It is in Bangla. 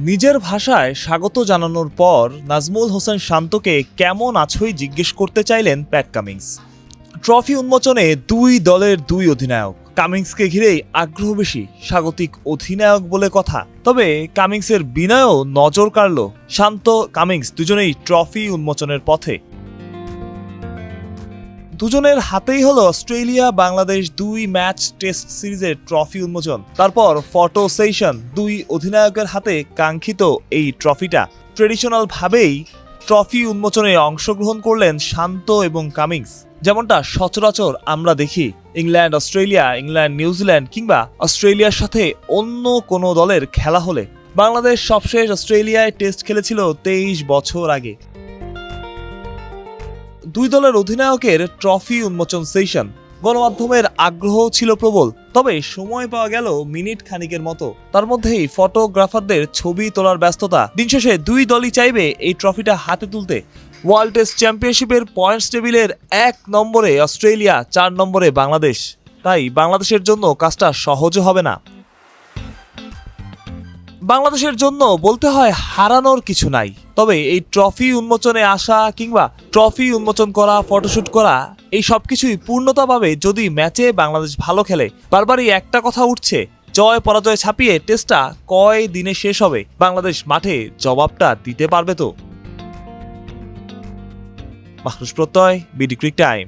নিজের ভাষায় স্বাগত জানানোর পর নাজমুল হোসেন শান্তকে কেমন আছোই জিজ্ঞেস করতে চাইলেন প্যাট কামিন্স। ট্রফি উন্মোচনে দুই দলের দুই অধিনায়ক, কামিন্সকে ঘিরেই আগ্রহ বেশি, স্বাগতিক অধিনায়ক বলে কথা। তবে কামিন্সের বিনয়ও নজর কাড়ল। শান্ত, কামিন্স দুজনেই ট্রফি উন্মোচনের পথে। দুজনের হাতেই হলো অস্ট্রেলিয়া বাংলাদেশ 2 ম্যাচ টেস্ট সিরিজের ট্রফি উন্মোচন। তারপর ফটো সেশন, দুই অধিনায়কের হাতে কাঙ্ক্ষিত এই ট্রফিটা। ট্রেডিশনাল ভাবেই ট্রফি উন্মোচনে অংশগ্রহণ করলেন শান্ত এবং কামিন্স, যেমনটা সচরাচর আমরা দেখি ইংল্যান্ড অস্ট্রেলিয়া, ইংল্যান্ড নিউজিল্যান্ড কিংবা অস্ট্রেলিয়ার সাথে অন্য কোনো দলের খেলা হলে। বাংলাদেশ সবশেষ অস্ট্রেলিয়ায় টেস্ট খেলেছিল 23 বছর আগে। দুই দলের অধিনায়কের ট্রফি উন্মোচন সেশন, গণমাধ্যমের আগ্রহ ছিল প্রবল। তবে সময় পাওয়া গেল মিনিট খানিকের মতো। তার মধ্যেই ফটোগ্রাফারদের ছবি তোলার ব্যস্ততা। দিন শেষে দুই দলই চাইবে এই ট্রফিটা হাতে তুলতে। ওয়ার্ল্ড টেস্ট চ্যাম্পিয়নশিপের পয়েন্টস টেবিলের 1 নম্বরে অস্ট্রেলিয়া, 4 নম্বরে বাংলাদেশ। তাই বাংলাদেশের জন্য কাজটা সহজ হবে না। বাংলাদেশের জন্য বলতে হয় হারানোর কিছু নাই। তবে এই ট্রফি উন্মোচনে আসা কিংবা ট্রফি উন্মোচন করা, ফটোশুট করা, এই সবকিছুই পূর্ণতা পাবে যদি ম্যাচে বাংলাদেশ ভালো খেলে। বারবারই একটা কথা উঠছে, জয় পরাজয় ছাপিয়ে টেস্টটা কয় দিনে শেষ হবে? বাংলাদেশ মাঠে জবাবটা দিতে পারবে তো? মাহরুজ প্রত্যয়, বিডি ক্রিক টাইম।